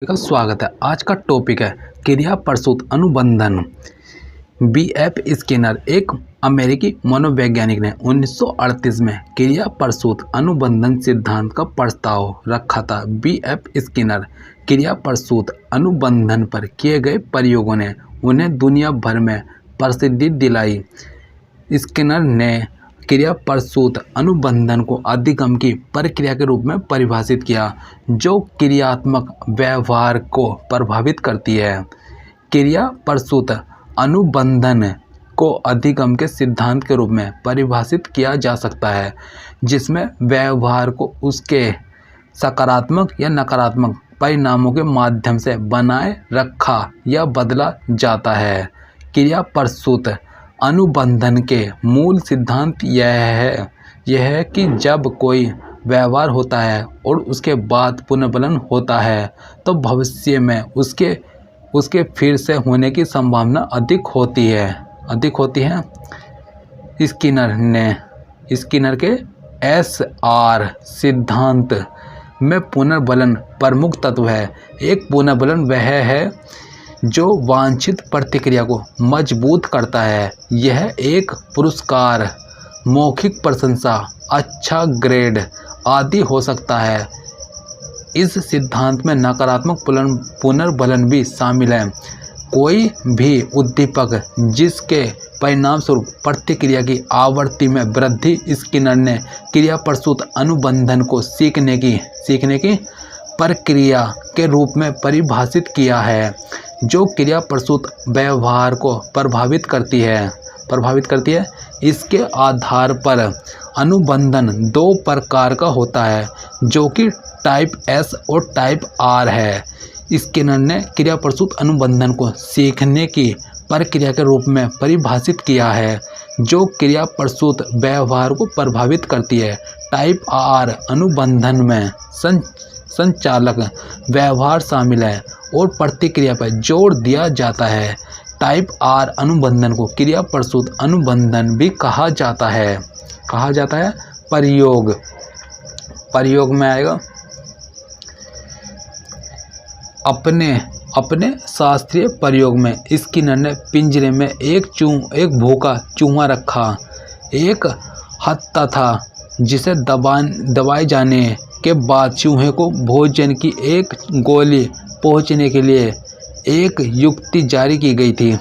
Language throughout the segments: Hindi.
का स्वागत है। आज का टॉपिक है क्रिया प्रसूत अनुबंधन। बीएफ स्किनर एक अमेरिकी मनोवैज्ञानिक ने 1938 में क्रिया प्रसूत अनुबंधन सिद्धांत का प्रस्ताव रखा था। बीएफ स्किनर क्रिया प्रसूत अनुबंधन पर किए गए प्रयोगों ने उन्हें दुनिया भर में प्रसिद्धि दिलाई। स्किनर ने क्रिया प्रसूत अनुबंधन को अधिगम की प्रक्रिया के रूप में परिभाषित किया, जो क्रियात्मक व्यवहार को प्रभावित करती है। क्रिया प्रसूत अनुबंधन को अधिगम के सिद्धांत के रूप में परिभाषित किया जा सकता है, जिसमें व्यवहार को उसके सकारात्मक या नकारात्मक परिणामों के माध्यम से बनाए रखा या बदला जाता है। क्रिया प्रसूत अनुबंधन के मूल सिद्धांत यह है कि जब कोई व्यवहार होता है और उसके बाद पुनर्बलन होता है तो भविष्य में उसके फिर से होने की संभावना अधिक होती है। स्किनर के एसआर सिद्धांत में पुनर्बलन प्रमुख तत्व है। एक पुनर्बलन वह है जो वांछित प्रतिक्रिया को मजबूत करता है। यह एक पुरस्कार, मौखिक प्रशंसा, अच्छा ग्रेड आदि हो सकता है। इस सिद्धांत में नकारात्मक पुनर्बलन भी शामिल है। कोई भी उद्दीपक जिसके परिणाम स्वरूप प्रतिक्रिया की आवृत्ति में वृद्धि स्किनर ने क्रिया प्रसूत अनुबंधन को सीखने की प्रक्रिया के रूप में परिभाषित किया है, जो क्रिया प्रसूत व्यवहार को प्रभावित करती है। इसके आधार पर अनुबंधन दो प्रकार का होता है, जो कि टाइप एस और टाइप आर है। स्किनर ने क्रिया प्रसूत अनुबंधन को सीखने की प्रक्रिया के रूप में परिभाषित किया है, जो क्रिया प्रसूत व्यवहार को प्रभावित करती है। टाइप आर अनुबंधन में संचालक व्यवहार शामिल है और प्रतिक्रिया पर जोर दिया जाता है। टाइप आर अनुबंधन को क्रिया प्रसूत अनुबंधन भी कहा जाता है। प्रयोग में आएगा। अपने शास्त्रीय प्रयोग में स्किनर ने पिंजरे में एक भूखा चूहा रखा। एक हत्था था जिसे दबाए जाने के बाद चूहे को भोजन की एक गोली पहुंचने के लिए एक युक्ति जारी की गई थी।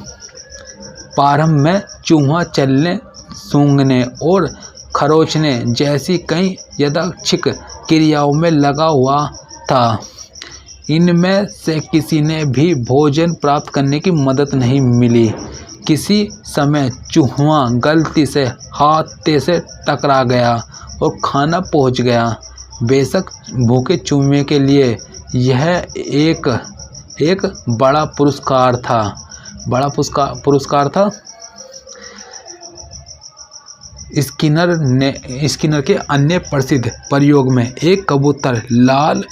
प्रारंभ में चूहा चलने, सूंघने और खरोंचने जैसी कई यादृच्छिक क्रियाओं में लगा हुआ था। इनमें से किसी ने भी भोजन प्राप्त करने की मदद नहीं मिली। किसी समय चूहा गलती से हाथे से टकरा गया और खाना पहुंच गया। बेशक भूखे चूहे के लिए यह एक बड़ा पुरस्कार था। स्किनर के अन्य प्रसिद्ध प्रयोग में एक कबूतर लाल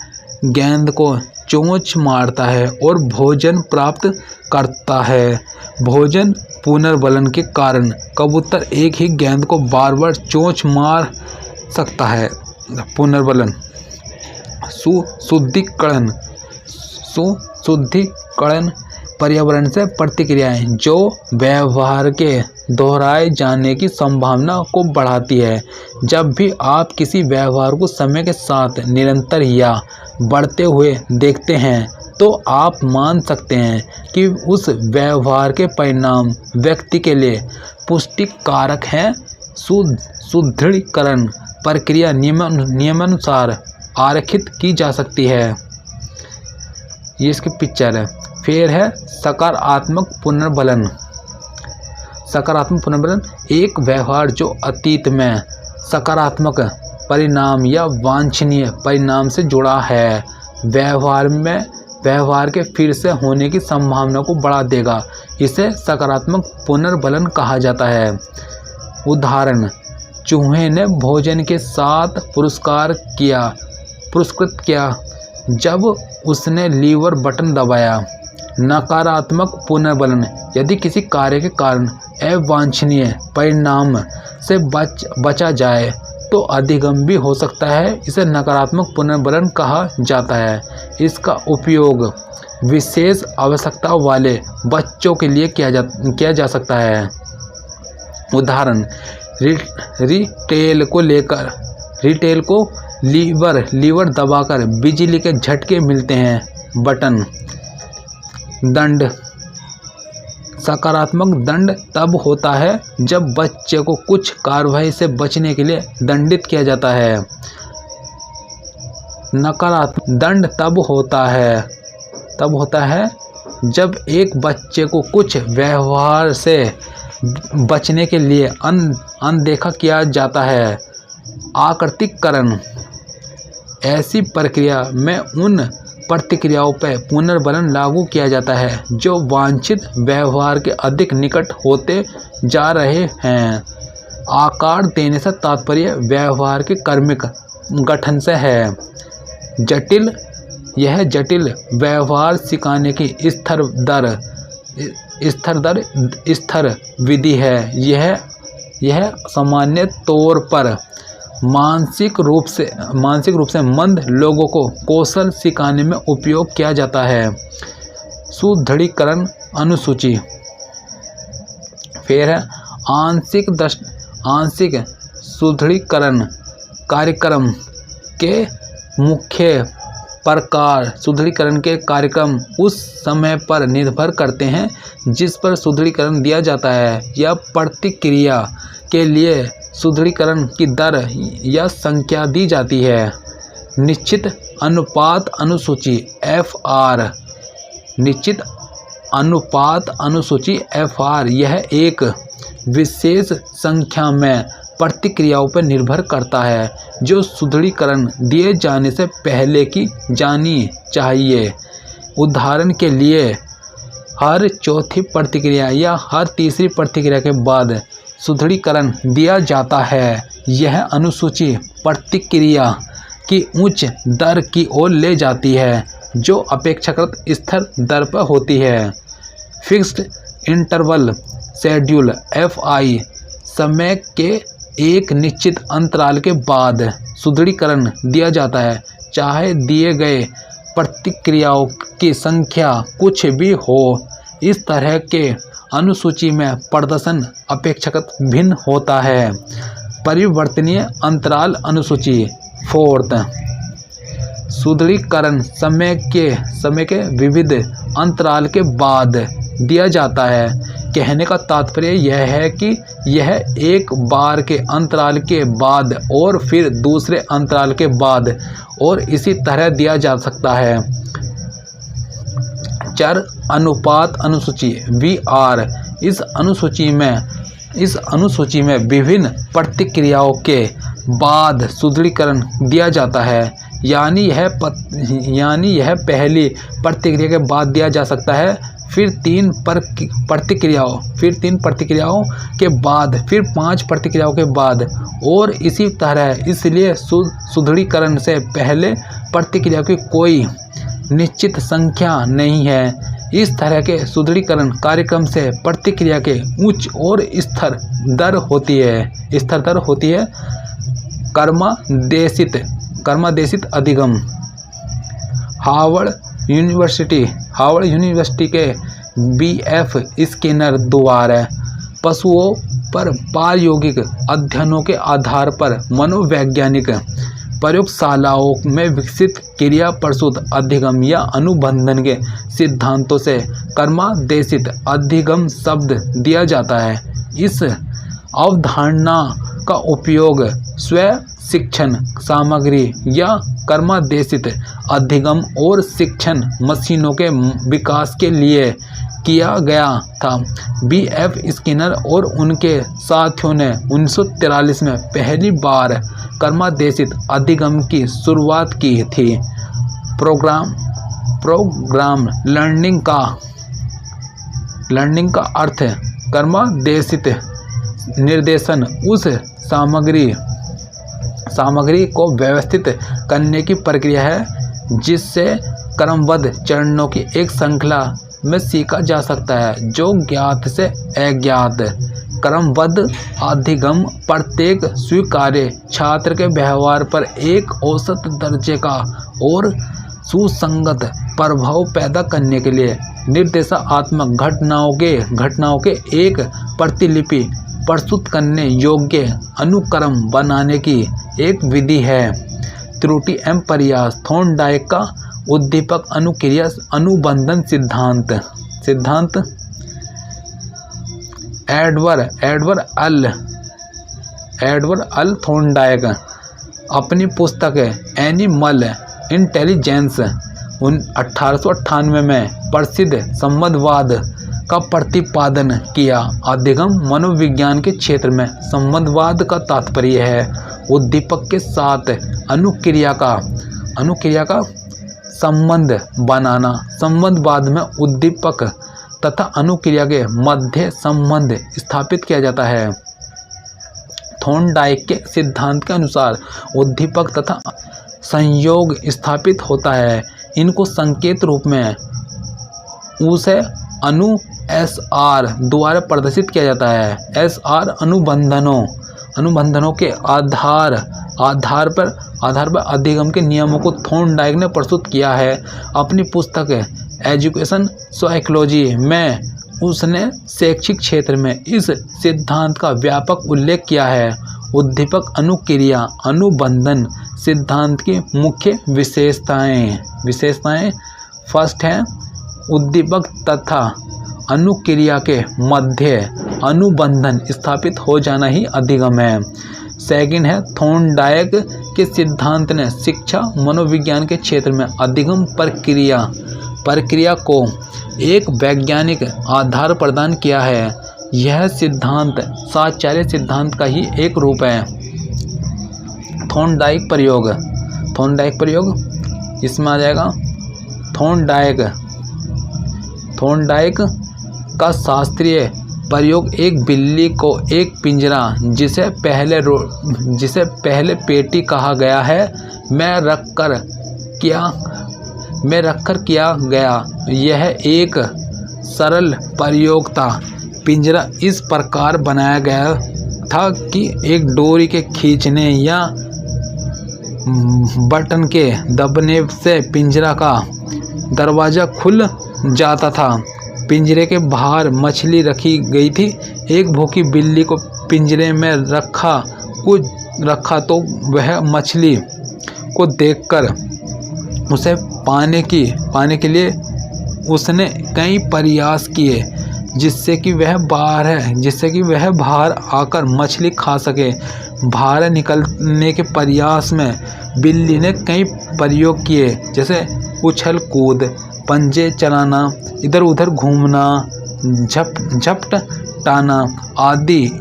गेंद को चोंच मारता है और भोजन प्राप्त करता है। भोजन पुनर्बलन के कारण कबूतर एक ही गेंद को बार बार चोंच मार सकता है। पुनर्बलन सुदृढ़ीकरण पर्यावरण से प्रतिक्रियाएं जो व्यवहार के दोहराए जाने की संभावना को बढ़ाती है। जब भी आप किसी व्यवहार को समय के साथ निरंतर या बढ़ते हुए देखते हैं, तो आप मान सकते हैं कि उस व्यवहार के परिणाम व्यक्ति के लिए पुष्टि कारक हैं। सुदृढ़ीकरण प्रक्रिया नियमानुसार आरेखित की जा सकती है। ये इसकी पिक्चर है। फिर है सकारात्मक पुनर्बलन। एक व्यवहार जो अतीत में सकारात्मक परिणाम या वांछनीय परिणाम से जुड़ा है, व्यवहार के फिर से होने की संभावना को बढ़ा देगा। इसे सकारात्मक पुनर्बलन कहा जाता है। उदाहरण, चूहे ने भोजन के साथ पुरस्कृत किया जब उसने लीवर बटन दबाया। नकारात्मक पुनर्बलन, यदि किसी कार्य के कारण अवांछनीय परिणाम से बचा जाए तो अधिगम भी हो सकता है। इसे नकारात्मक पुनर्बलन कहा जाता है। इसका उपयोग विशेष आवश्यकताओं वाले बच्चों के लिए किया जा सकता है। उदाहरण, रिटेल को लीवर दबाकर बिजली के झटके मिलते हैं। बटन। दंड। सकारात्मक दंड तब होता है जब बच्चे को कुछ कार्रवाई से बचने के लिए दंडित किया जाता है। नकारात्मक दंड तब होता है जब एक बच्चे को कुछ व्यवहार से बचने के लिए अनदेखा किया जाता है। आकृतिकरण। ऐसी प्रक्रिया में उन प्रतिक्रियाओं पर पुनर्बलन लागू किया जाता है जो वांछित व्यवहार के अधिक निकट होते जा रहे हैं। आकार देने से तात्पर्य व्यवहार के क्रमिक गठन से है। जटिल। यह जटिल व्यवहार सिखाने की स्तर विधि है। यह सामान्य तौर पर मानसिक रूप से मंद लोगों को कौशल सिखाने में उपयोग किया जाता है। सुदृढ़ीकरण अनुसूची। फिर है आंशिक सुदृढ़ीकरण कार्यक्रम के मुख्य प्रकार। सुदृढ़ीकरण के कार्यक्रम उस समय पर निर्भर करते हैं जिस पर सुदृढ़ीकरण दिया जाता है या प्रतिक्रिया के लिए सुदृढ़ीकरण की दर या संख्या दी जाती है। निश्चित अनुपात अनुसूची FR। निश्चित अनुपात अनुसूची FR यह एक विशेष संख्या में प्रतिक्रियाओं पर निर्भर करता है जो सुदृढ़ीकरण दिए जाने से पहले की जानी चाहिए। उदाहरण के लिए, हर चौथी प्रतिक्रिया या हर तीसरी प्रतिक्रिया के बाद सुदृढ़ीकरण दिया जाता है। यह अनुसूची प्रतिक्रिया की उच्च दर की ओर ले जाती है जो अपेक्षाकृत स्थिर दर पर होती है। फिक्स्ड इंटरवल शेड्यूल FI समय के एक निश्चित अंतराल के बाद सुदृढ़ीकरण दिया जाता है, चाहे दिए गए प्रतिक्रियाओं की संख्या कुछ भी हो। इस तरह के अनुसूची में प्रदर्शन अपेक्षाकृत भिन्न होता है। परिवर्तनीय अंतराल अनुसूची 4th। सुदृढ़ीकरण समय के विविध अंतराल के बाद दिया जाता है। कहने का तात्पर्य यह है कि यह एक बार के अंतराल के बाद और फिर दूसरे अंतराल के बाद और इसी तरह दिया जा सकता है। चर अनुपात अनुसूची VR। इस अनुसूची में विभिन्न प्रतिक्रियाओं के बाद सुदृढ़ीकरण दिया जाता है, यानी यह पहली प्रतिक्रिया के बाद दिया जा सकता है, फिर तीन प्रतिक्रियाओं के बाद, फिर 5 प्रतिक्रियाओं के बाद और इसी तरह। इसलिए सुदृढ़ीकरण से पहले प्रतिक्रिया की कोई निश्चित संख्या नहीं है। इस तरह के सुदृढ़ीकरण कार्यक्रम से प्रतिक्रिया के उच्च और स्थिर दर होती है। क्रमादेशित अधिगम। हार्वर्ड यूनिवर्सिटी के BF स्किनर द्वारा पशुओं पर प्रायोगिक अध्ययनों के आधार पर मनोवैज्ञानिक प्रयोगशालाओं में विकसित क्रिया प्रसूत अधिगम या अनुबंधन के सिद्धांतों से क्रमादेशित अधिगम शब्द दिया जाता है। इस अवधारणा का उपयोग स्व शिक्षण सामग्री या क्रमादेशित अधिगम और शिक्षण मशीनों के विकास के लिए किया गया था। BF स्किनर और उनके साथियों ने 1943 में पहली बार क्रमादेशित अधिगम की शुरुआत की थी। प्रोग्राम लर्निंग का अर्थ क्रमादेशित निर्देशन उस सामग्री को व्यवस्थित करने की प्रक्रिया है जिससे क्रमबद्ध चरणों की एक श्रृंखला में सीखा जा सकता है जो ज्ञात से अज्ञात क्रमबद्ध अधिगम प्रत्येक स्वीकार्य छात्र के व्यवहार पर एक औसत दर्जे का और सुसंगत प्रभाव पैदा करने के लिए निर्देशात्मक घटनाओं के एक प्रतिलिपि प्रस्तुत करने योग्य अनुक्रम बनाने की एक विधि है। त्रुटि एवं प्रयास। थॉर्नडाइक का उद्दीपक अनुक्रिया अनुबंधन सिद्धांत एडवर्ड अल थॉर्नडाइक अपनी पुस्तक एनिमल इंटेलिजेंस 1898 में प्रसिद्ध संबंधवाद का प्रतिपादन किया। अधिगम मनोविज्ञान के क्षेत्र में संबंधवाद का तात्पर्य है उद्दीपक के साथ अनुक्रिया का संबंध बनाना। संबंधवाद में उद्दीपक तथा अनुक्रिया के मध्य संबंध स्थापित किया जाता है। थॉर्नडाइक के सिद्धांत के अनुसार उद्दीपक तथा संयोग स्थापित होता है। इनको संकेत रूप में उसे SR द्वारा प्रदर्शित किया जाता है। SR अनुबंधनों के आधार पर अधिगम के नियमों को थॉर्नडाइक ने प्रस्तुत किया है। अपनी पुस्तक एजुकेशन साइकोलॉजी में उसने शैक्षिक क्षेत्र में इस सिद्धांत का व्यापक उल्लेख किया है। उद्दीपक अनुक्रिया अनुबंधन सिद्धांत की मुख्य विशेषताएं फर्स्ट है उद्दीपक तथा अनुक्रिया के मध्य अनुबंधन स्थापित हो जाना ही अधिगम है। सेकंड है थॉर्नडाइक के सिद्धांत ने शिक्षा मनोविज्ञान के क्षेत्र में अधिगम प्रक्रिया को एक वैज्ञानिक आधार प्रदान किया है। यह सिद्धांत साचार्य सिद्धांत का ही एक रूप है। थॉर्नडाइक प्रयोग इसमें आ जाएगा। थॉर्नडाइक का शास्त्रीय प्रयोग एक बिल्ली को एक पिंजरा जिसे पहले पेटी कहा गया है में रखकर किया गया। यह एक सरल प्रयोग था। पिंजरा इस प्रकार बनाया गया था कि एक डोरी के खींचने या बटन के दबने से पिंजरा का दरवाज़ा खुल जाता था। पिंजरे के बाहर मछली रखी गई थी। एक भूखी बिल्ली को पिंजरे में रखा तो वह मछली को देखकर उसे पाने के लिए उसने कई प्रयास किए जिससे कि वह बाहर आकर मछली खा सके। बाहर निकलने के प्रयास में बिल्ली ने कई प्रयोग किए, जैसे उछल कूद, पंजे चलाना, इधर उधर घूमना, झपटाना आदि।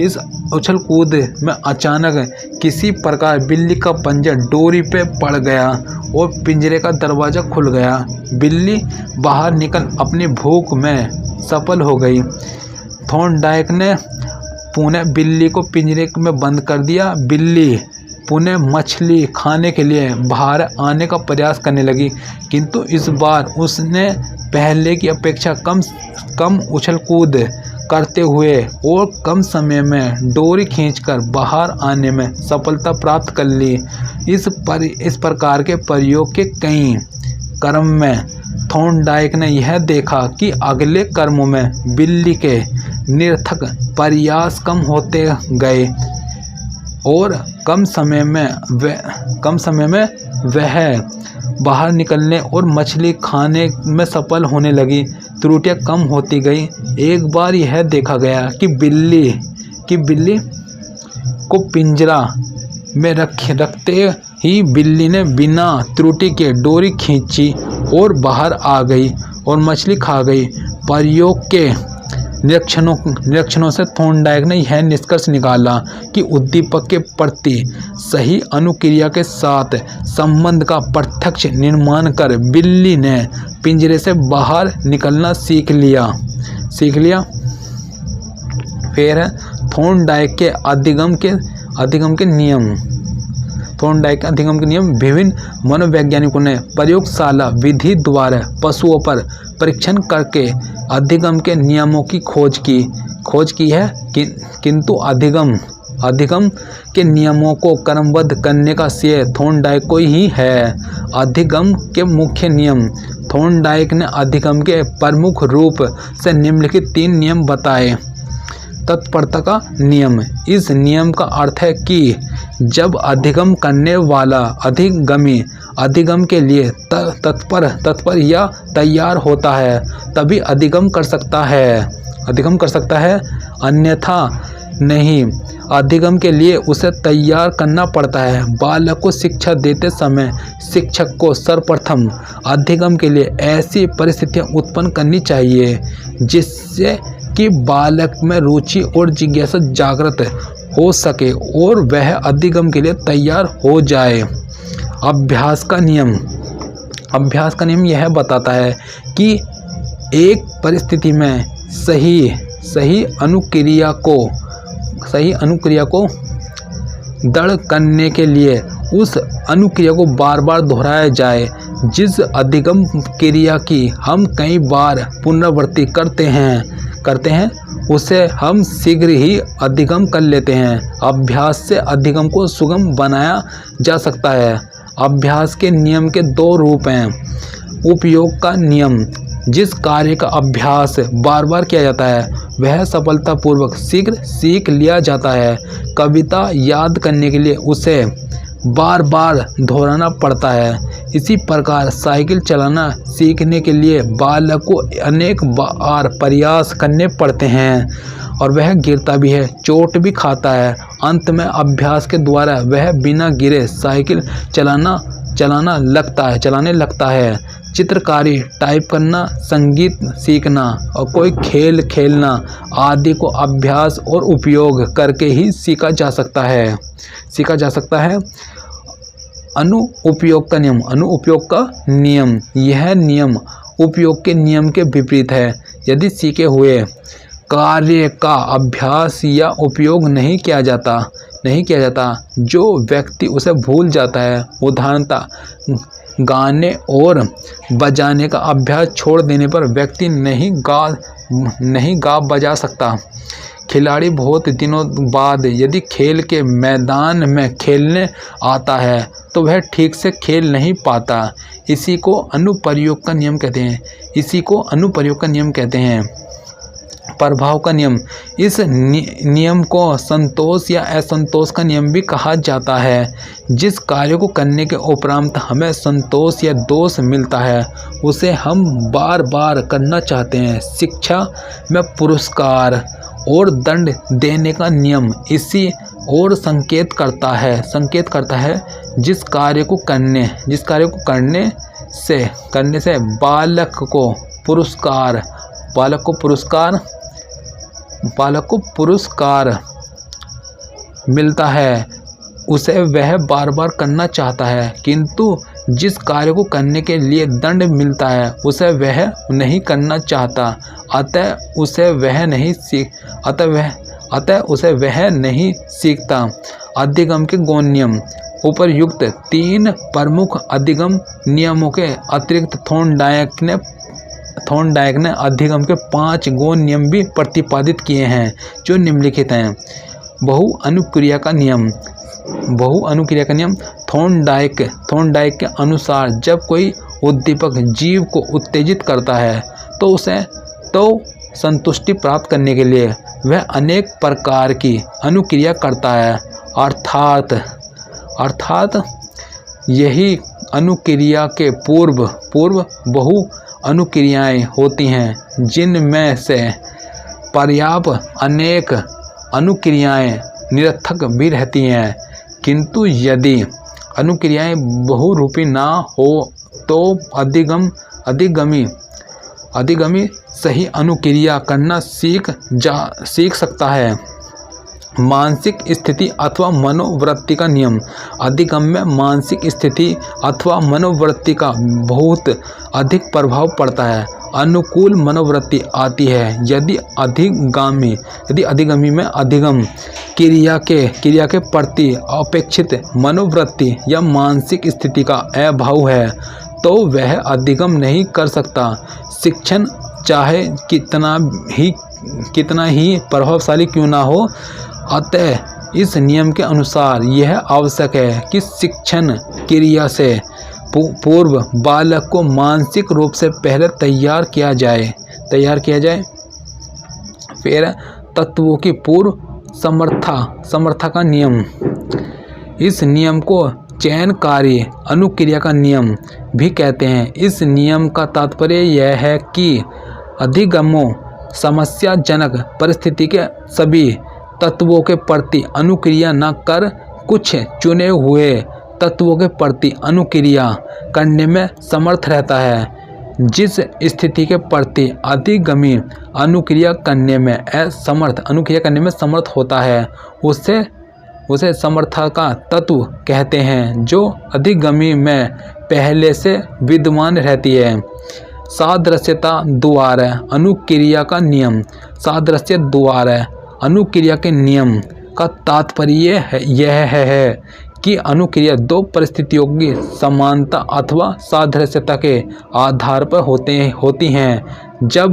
इस उछल कूद में अचानक किसी प्रकार बिल्ली का पंजा डोरी पे पड़ गया और पिंजरे का दरवाज़ा खुल गया। बिल्ली बाहर निकल अपनी भूख में सफल हो गई। थॉर्नडाइक ने पुनः बिल्ली को पिंजरे में बंद कर दिया। बिल्ली पुनः मछली खाने के लिए बाहर आने का प्रयास करने लगी, किंतु इस बार उसने पहले की अपेक्षा कम उछल कूद करते हुए और कम समय में डोरी खींचकर बाहर आने में सफलता प्राप्त कर ली। इस प्रकार के प्रयोग के कई क्रम में थॉर्नडाइक ने यह देखा कि अगले क्रमों में बिल्ली के निरर्थक प्रयास कम होते गए और कम समय में वह बाहर निकलने और मछली खाने में सफल होने लगी। त्रुटियां कम होती गई। एक बार यह देखा गया कि बिल्ली को पिंजरा में रखते ही बिल्ली ने बिना त्रुटि के डोरी खींची और बाहर आ गई और मछली खा गई। प्रयोग के निरीक्षणों से थॉर्नडाइक ने यह निष्कर्ष निकाला कि उद्दीपक के प्रति सही अनुक्रिया के साथ संबंध का प्रत्यक्ष निर्माण कर बिल्ली ने पिंजरे से बाहर निकलना सीख लिया। फिर थॉर्नडाइक के अधिगम के नियम। थॉर्नडाइक के अधिगम के नियम विभिन्न मनोवैज्ञानिकों ने प्रयोगशाला विधि द्वारा पशुओं पर परीक्षण करके अधिगम के नियमों की खोज की है, किंतु अधिगम के नियमों को क्रमबद्ध करने का श्रेय थॉर्नडाइक को ही है। अधिगम के मुख्य नियम। थॉर्नडाइक ने अधिगम के प्रमुख रूप से निम्नलिखित 3 नियम बताए। तत्परता का नियम। इस नियम का अर्थ है कि जब अधिगम करने वाला अधिगमी अधिगम के लिए तत्पर या तैयार होता है तभी अधिगम कर सकता है, अन्यथा नहीं। अधिगम के लिए उसे तैयार करना पड़ता है। बालक को शिक्षा देते समय शिक्षक को सर्वप्रथम अधिगम के लिए ऐसी परिस्थितियां उत्पन्न करनी चाहिए जिससे कि बालक में रुचि और जिज्ञासा जागृत हो सके और वह अधिगम के लिए तैयार हो जाए। अभ्यास का नियम यह बताता है कि एक परिस्थिति में सही अनुक्रिया को दृढ़ करने के लिए उस अनुक्रिया को बार बार दोहराया जाए। जिस अधिगम क्रिया की हम कई बार पुनरावृत्ति करते हैं उसे हम शीघ्र ही अधिगम कर लेते हैं। अभ्यास से अधिगम को सुगम बनाया जा सकता है। अभ्यास के नियम के 2 रूप हैं। उपयोग का नियम। जिस कार्य का अभ्यास बार बार किया जाता है वह सफलतापूर्वक शीघ्र सीख लिया जाता है। कविता याद करने के लिए उसे बार बार दोहराना पड़ता है। इसी प्रकार साइकिल चलाना सीखने के लिए बालक को अनेक बार प्रयास करने पड़ते हैं और वह गिरता भी है, चोट भी खाता है। अंत में अभ्यास के द्वारा वह बिना गिरे साइकिल चलाने लगता है। चित्रकारी, टाइप करना, संगीत सीखना और कोई खेल खेलना आदि को अभ्यास और उपयोग करके ही सीखा जा सकता है। अनुपयोग का नियम। यह नियम उपयोग के नियम के विपरीत है। यदि सीखे हुए कार्य का अभ्यास या उपयोग नहीं किया जाता जो व्यक्ति उसे भूल जाता है। उदाहरणतः गाने और बजाने का अभ्यास छोड़ देने पर व्यक्ति नहीं गा बजा सकता। खिलाड़ी बहुत दिनों बाद यदि खेल के मैदान में खेलने आता है तो वह ठीक से खेल नहीं पाता। इसी को अनुप्रयोग का नियम कहते हैं। प्रभाव का नियम। इस नियम को संतोष या असंतोष का नियम भी कहा जाता है। जिस कार्य को करने के उपरांत हमें संतोष या दोष मिलता है उसे हम बार बार करना चाहते हैं। शिक्षा में पुरस्कार और दंड देने का नियम इसी और संकेत करता है। जिस कार्य को करने से बालक को पुरस्कार मिलता है उसे वह बार बार करना चाहता है, किंतु जिस कार्य को करने के लिए दंड मिलता है उसे वह नहीं करना चाहता। अतः उसे वह नहीं सीखता। अधिगम के गौण नियम। उपर्युक्त 3 प्रमुख अधिगम नियमों के अतिरिक्त थॉर्नडाइक ने अधिगम के 5 गौण नियम भी प्रतिपादित किए हैं जो निम्नलिखित हैं। बहु अनुक्रिया का नियम। थॉर्नडाइक के अनुसार जब कोई उद्दीपक जीव को उत्तेजित करता है तो संतुष्टि प्राप्त करने के लिए वह अनेक प्रकार की अनुक्रिया करता है। अर्थात यही अनुक्रिया के पूर्व बहु अनुक्रियाएं होती हैं जिनमें से पर्याप्त अनेक अनुक्रियाएं निरर्थक भी रहती हैं। किंतु यदि अनुक्रियाएं बहुरूपी ना हो तो अधिगमी सही अनुक्रिया करना सीख सकता है। मानसिक स्थिति अथवा मनोवृत्ति का नियम। अधिगम में मानसिक स्थिति अथवा मनोवृत्ति का बहुत अधिक प्रभाव पड़ता है। अनुकूल मनोवृत्ति आती है यदि अधिगमी में अधिगम क्रिया के प्रति अपेक्षित मनोवृत्ति या मानसिक स्थिति का अभाव है तो वह अधिगम नहीं कर सकता। शिक्षण चाहे कितना ही प्रभावशाली क्यों ना हो, अतः इस नियम के अनुसार यह आवश्यक है कि शिक्षण क्रिया से पूर्व बालक को मानसिक रूप से पहले तैयार किया जाए। फिर तत्वों की पूर्व समर्था का नियम। इस नियम को चयनकारी अनुक्रिया का नियम भी कहते हैं। इस नियम का तात्पर्य यह है कि अधिगमों समस्याजनक परिस्थिति के सभी तत्वों के प्रति अनुक्रिया न कर कुछ चुने हुए तत्वों के प्रति अनुक्रिया करने में समर्थ रहता है। जिस स्थिति के प्रति अधिगमी अनुक्रिया करने में समर्थ होता है उसे समर्था का तत्व कहते हैं, जो अधिगमी में पहले से विद्यमान रहती है। सादृश्यता द्वारा अनुक्रिया का नियम। सादृश्य द्वारा अनुक्रिया के नियम का तात्पर्य यह है कि अनुक्रिया दो परिस्थितियों की समानता अथवा सादृश्यता के आधार पर होती हैं। जब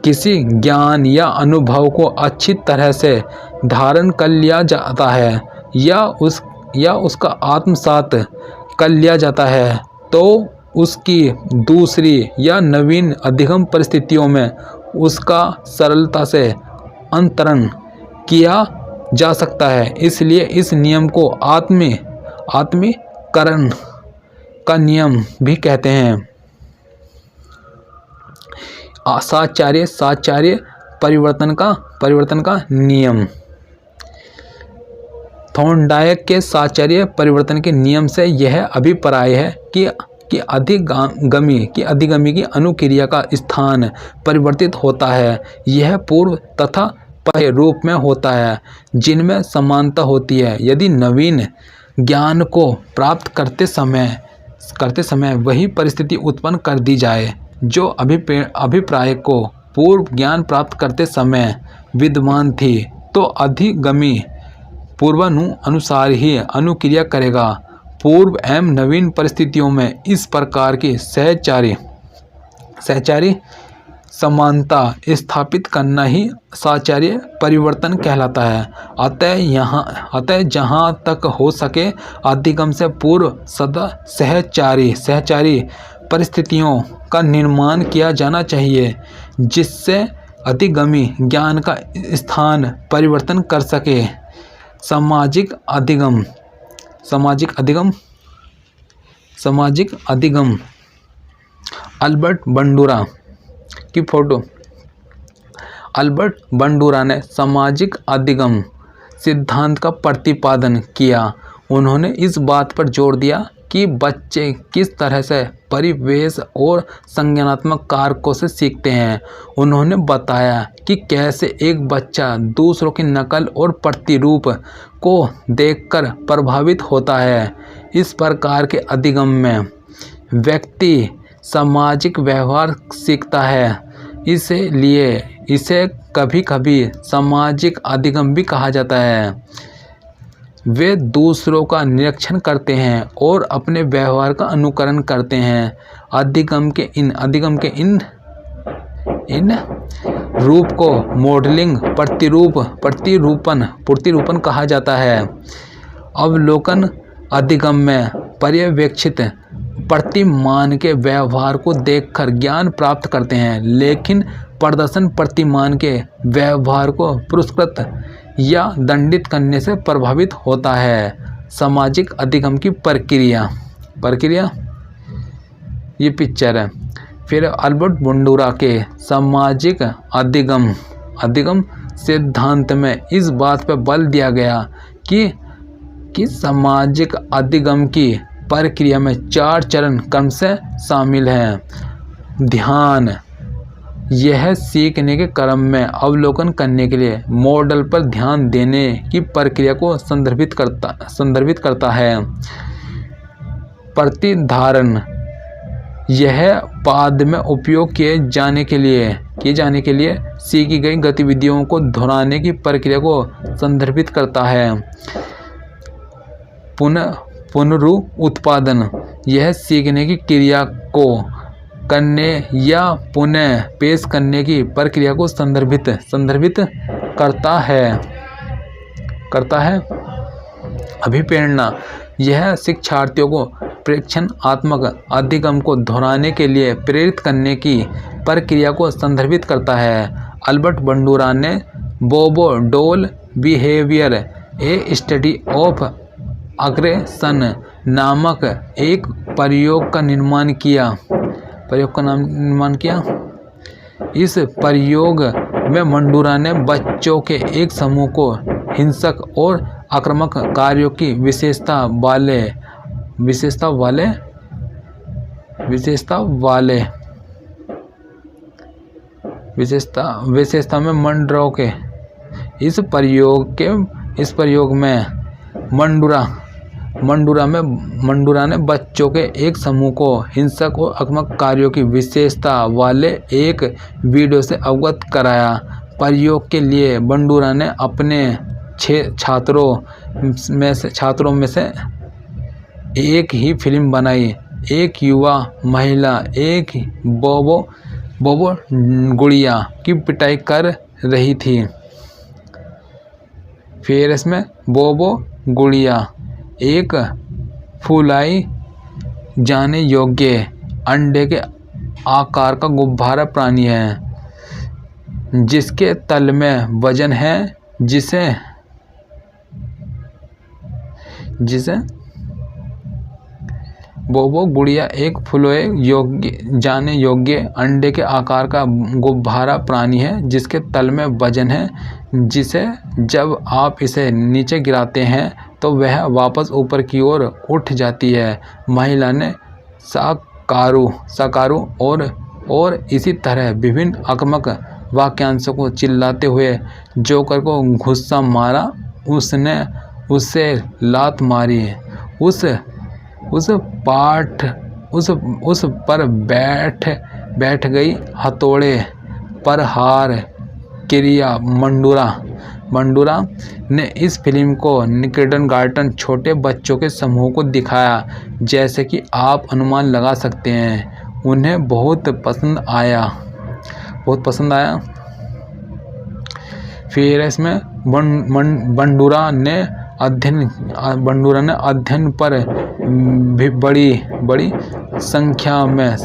किसी ज्ञान या अनुभव को अच्छी तरह से धारण कर लिया जाता है या उसका आत्मसात कर लिया जाता है तो उसकी दूसरी या नवीन अधिगम परिस्थितियों में उसका सरलता से अंतरण किया जा सकता है। इसलिए इस नियम को आत्मीकरण का नियम भी कहते हैं। साचार्य परिवर्तन का नियम। थॉर्नडाइक के साचार्य परिवर्तन के नियम से यह अभिप्राय है कि अधिगमी की अनुक्रिया का स्थान परिवर्तित होता है। यह पूर्व तथा परे रूप में होता है जिनमें समानता होती है। यदि नवीन ज्ञान को प्राप्त करते समय वही परिस्थिति उत्पन्न कर दी जाए जो अभिप्राय को पूर्व ज्ञान प्राप्त करते समय विद्यमान थी, तो अधिगमी पूर्वानुसार ही अनुक्रिया करेगा। पूर्व एवं नवीन परिस्थितियों में इस प्रकार की सहचारी समानता स्थापित करना ही साचार्य परिवर्तन कहलाता है। अतः जहाँ तक हो सके अधिगम से पूर्व सदा सहचारी परिस्थितियों का निर्माण किया जाना चाहिए जिससे अधिगमी ज्ञान का स्थान परिवर्तन कर सके। सामाजिक अधिगम। अल्बर्ट बंडूरा की फोटो। अल्बर्ट बंडूरा ने सामाजिक अधिगम सिद्धांत का प्रतिपादन किया। उन्होंने इस बात पर जोर दिया कि बच्चे किस तरह से परिवेश और संज्ञानात्मक कारकों से सीखते हैं। उन्होंने बताया कि कैसे एक बच्चा दूसरों की नकल और प्रतिरूप को देखकर प्रभावित होता है। इस प्रकार के अधिगम में व्यक्ति सामाजिक व्यवहार सीखता है, इसलिए इसे कभी कभी सामाजिक अधिगम भी कहा जाता है। वे दूसरों का निरीक्षण करते हैं और अपने व्यवहार का अनुकरण करते हैं। अधिगम के इन रूप को मॉडलिंग, प्रतिरूपण कहा जाता है। अवलोकन अधिगम में पर्यवेक्षित प्रतिमान के व्यवहार को देखकर ज्ञान प्राप्त करते हैं, लेकिन प्रदर्शन प्रतिमान के व्यवहार को पुरस्कृत या दंडित करने से प्रभावित होता है। सामाजिक अधिगम की प्रक्रिया ये पिक्चर है। फिर अल्बर्ट बंडूरा के सामाजिक अधिगम सिद्धांत में इस बात पर बल दिया गया कि सामाजिक अधिगम की प्रक्रिया में 4 चरण क्रम से शामिल हैं। ध्यान, यह सीखने के क्रम में अवलोकन करने के लिए मॉडल पर ध्यान देने की प्रक्रिया को संदर्भित करता है। प्रतिधारण, यह बाद में उपयोग किए जाने के लिए सीखी गई गतिविधियों को दोहराने की प्रक्रिया को संदर्भित करता है। पुनरुत्पादन, यह सीखने की क्रिया को करने या पुनः पेश करने की प्रक्रिया को संदर्भित करता है। अभिप्रेरणा, यह शिक्षार्थियों को प्रेक्षणात्मक अधिगम को दोहराने के लिए प्रेरित करने की प्रक्रिया को संदर्भित करता है। अल्बर्ट बंडूरा ने बोबो डोल behaviour A study of aggression नामक एक प्रयोग का निर्माण किया। इस प्रयोग में बंडूरा ने बच्चों के एक समूह को हिंसक और आक्रामक कार्यों की विशेषता में मंडराव के इस प्रयोग में मंडूरा ने बच्चों के एक समूह को हिंसक और आक्रामक कार्यों की विशेषता वाले एक वीडियो से अवगत कराया। प्रयोग के लिए बंडूरा ने अपने 6 छात्रों में से एक ही फिल्म बनाई। एक युवा महिला एक बोबो गुड़िया की पिटाई कर रही थी। फिर इसमें बोबो गुड़िया एक फुलाई जाने योग्य अंडे के आकार का गुब्बारा प्राणी है जिसके तल में वजन है, जिसे बोबो गुड़िया एक फुलाए जाने योग्य अंडे के आकार का गुब्बारा प्राणी है जिसके तल में वजन है, जिसे जब आप इसे नीचे गिराते हैं तो वह वापस ऊपर की ओर उठ जाती है। महिला ने साकारू और इसी तरह विभिन्न आक्रामक वाक्यांशों को चिल्लाते हुए जोकर को गुस्सा मारा। उसने उसे लात मारी। उस पर बैठ गई हथौड़े पर हार क्रिया। मंडूरा ने इस फिल्म को किंडरगार्टन छोटे बच्चों के समूह को दिखाया। जैसे कि आप अनुमान लगा सकते हैं उन्हें बहुत पसंद आया। फिर इसमें बंडूरा ने अध्ययन पर भी बड़ी संख्या में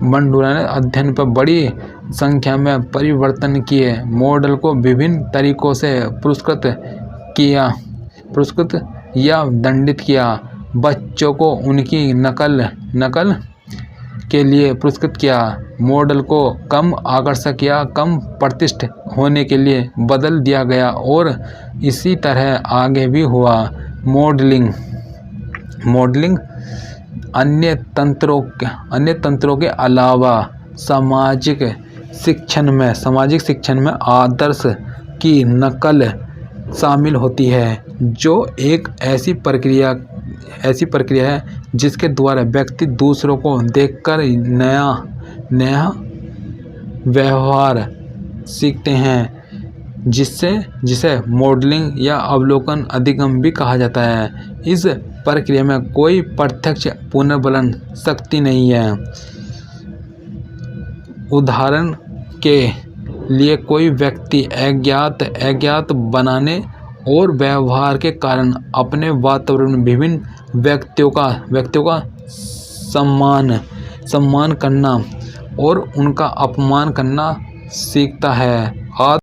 बंडूरा ने अध्ययन पर बड़ी संख्या में परिवर्तन किए। मॉडल को विभिन्न तरीकों से पुरस्कृत या दंडित किया। बच्चों को उनकी नकल के लिए पुरस्कृत किया। मॉडल को कम आकर्षक या कम प्रतिष्ठित होने के लिए बदल दिया गया और इसी तरह आगे भी हुआ। मॉडलिंग अन्य तंत्रों के अलावा सामाजिक शिक्षण में आदर्श की नकल शामिल होती है, जो एक ऐसी प्रक्रिया है जिसके द्वारा व्यक्ति दूसरों को देखकर नया व्यवहार सीखते हैं, जिसे मॉडलिंग या अवलोकन अधिगम भी कहा जाता है। इस प्रक्रिया में कोई प्रत्यक्ष पुनर्बलन शक्ति नहीं है। उदाहरण के लिए कोई व्यक्ति अज्ञात बनाने और व्यवहार के कारण अपने वातावरण में विभिन्न व्यक्तियों का सम्मान करना और उनका अपमान करना सीखता है।